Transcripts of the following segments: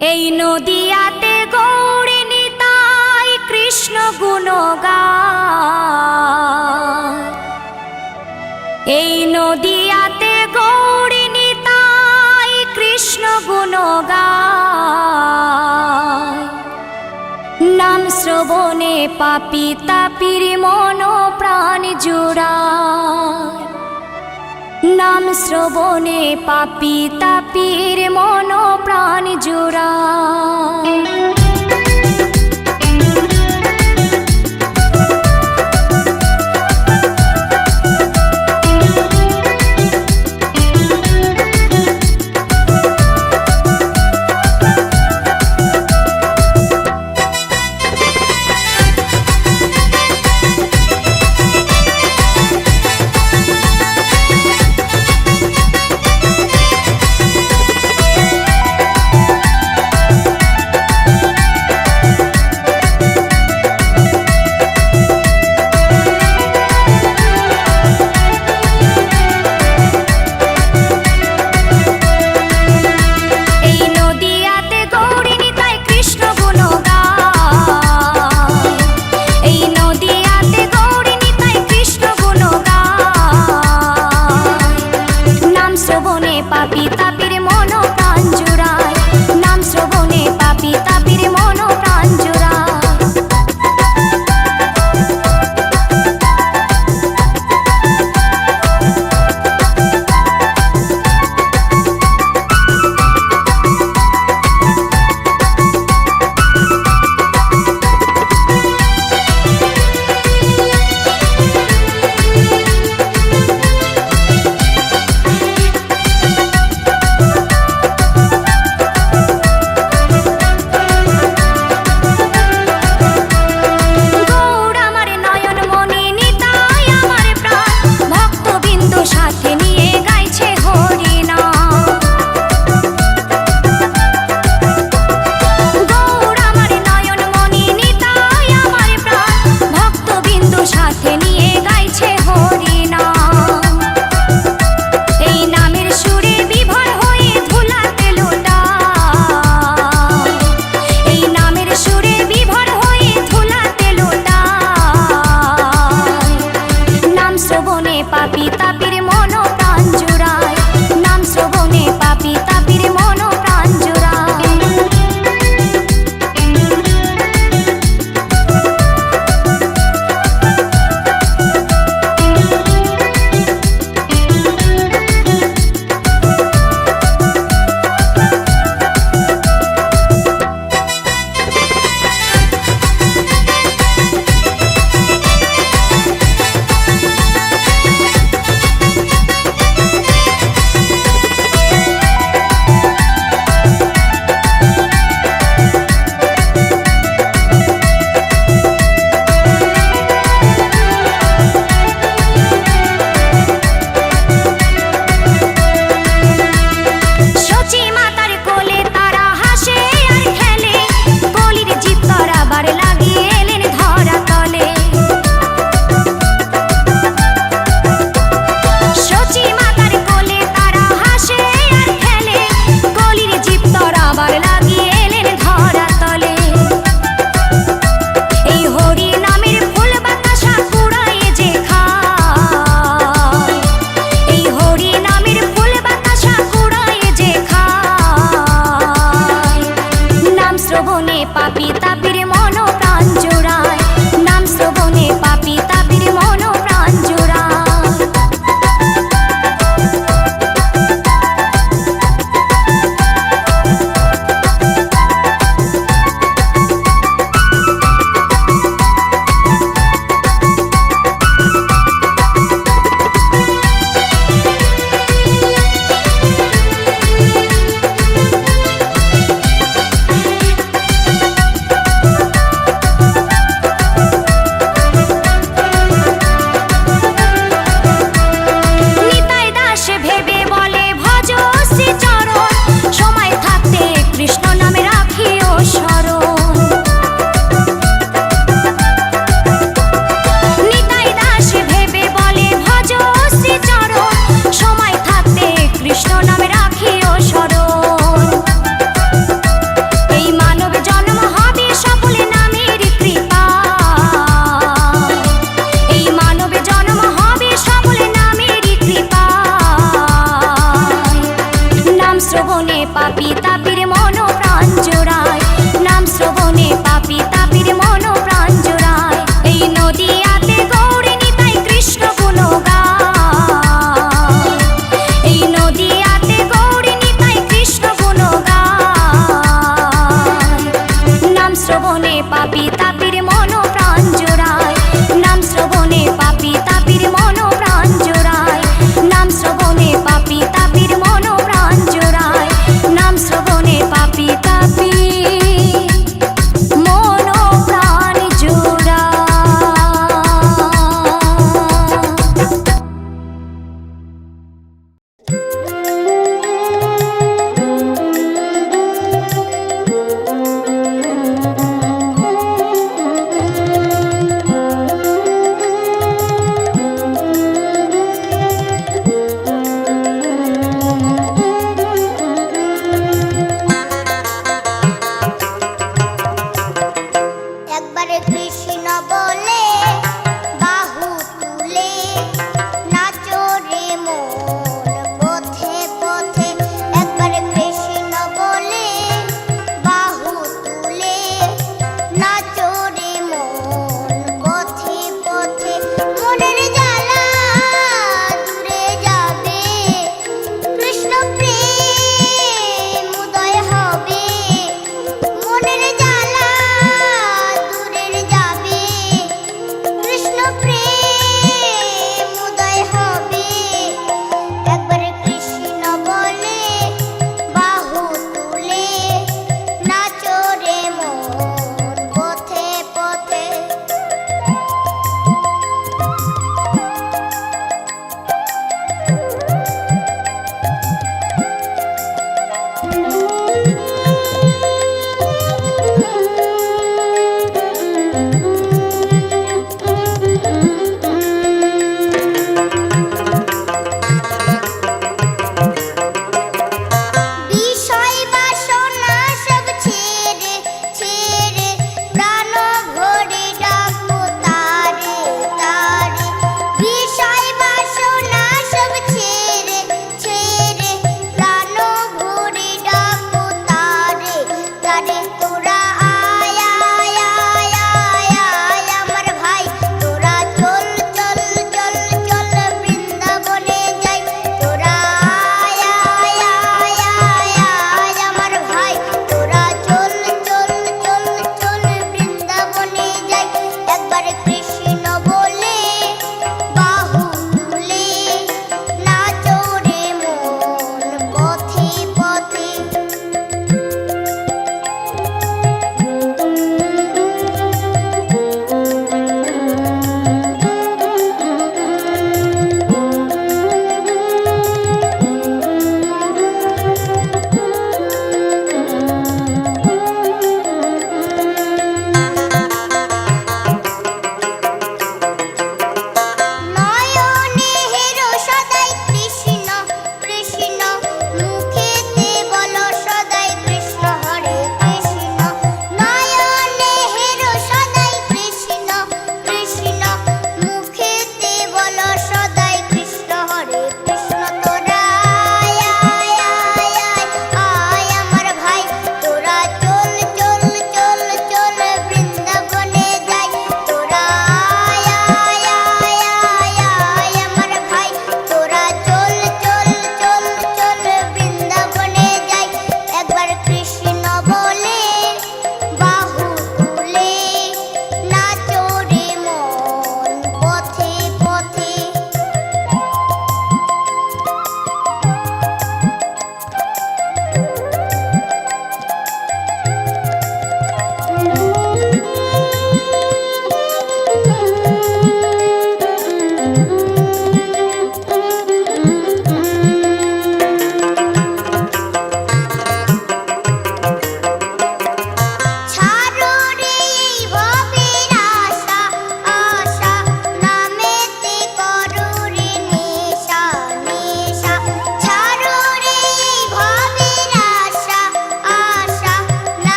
এই নদিয়াতে গৌরী নিতাই কৃষ্ণ গুণ গায়। এই নদিয়াতে গৌরী নিতাই কৃষ্ণ গুণ গায়। নাম শ্রবণে পাপী তাপির মন প্রাণ জুড়ায়। নাম শ্রবণে পাপী তাপির মন প্রাণ জুড়ায়। শ্রবণে পাপী তাপির মন প্রাণ জোড়ায়, নাম শ্রবণে পাপী তাপির মন প্রাণ জোড়ায়। এই নদিয়াতে গৌরী নিতাই কৃষ্ণ গুণ গায়, এই নদিয়াতে গৌরী নিতাই কৃষ্ণ গুণ গায়। নাম শ্রবণে পাপী তাপির মন প্রাণ জোড়ায়, নাম শ্রবণে পাপী তাপির মন প্রাণ জোড়ায়, নাম শ্রবণে পাপী তাপির মন প্রাণ জোড়ায়, নাম শ্রবণে পাপী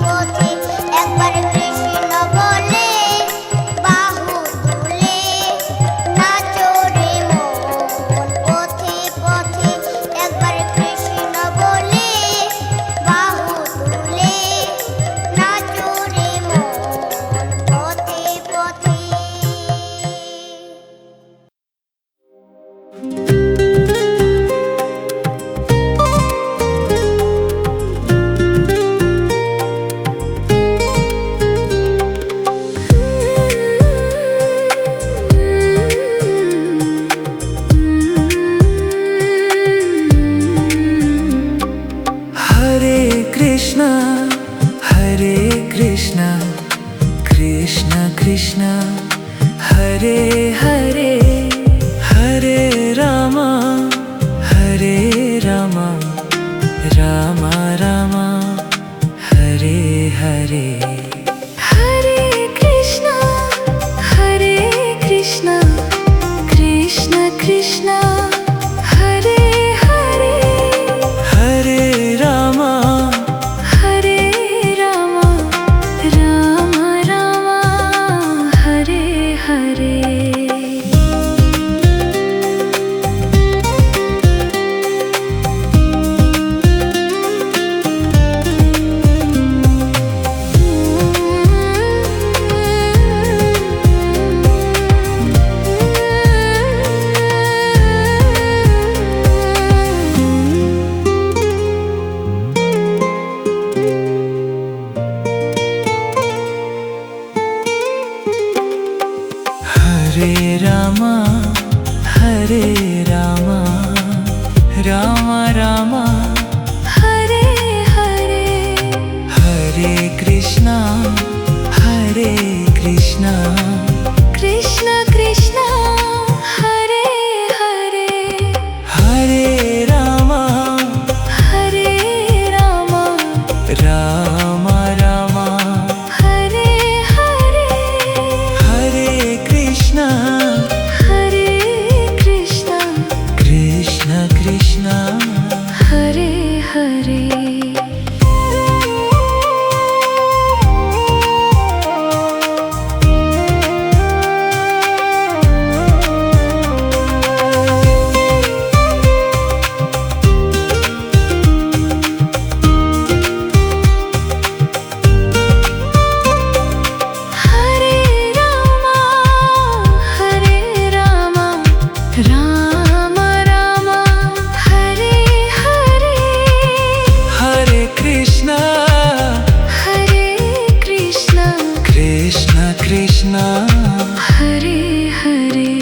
পথে একবার কৃষ্ণ বলে বাহু তুলে নাচো রে মন পথে পথে একবার কৃষ্ণ বলে বাহু তুলে নাচো রে মন পথে পথে। Hare Krishna, Hare Krishna, Krishna Krishna, Hare Hare, Hare Rama, Hare Rama, Rama Rama, Hare Hare. Hare Krishna, Hare Krishna, Krishna Krishna, Hare Hare, Hare Rama, Hare Rama, Rama Rama, Hare Hare. Hare Rama, Hare Rama, Rama Rama, Hare Hare, Hare Krishna, Hare Krishna, Krishna Krishna, Hare Hare, Hare Rama, Hare Rama, Rama Rama, Hare Hare, Hare Krishna, Hare Krishna, Krishna Krishna, Hare Hare. Hare Rama, Hare Rama, Rama Rama, Hare Hare, Hare Krishna, Hare Krishna, Krishna Krishna, Hare Hare.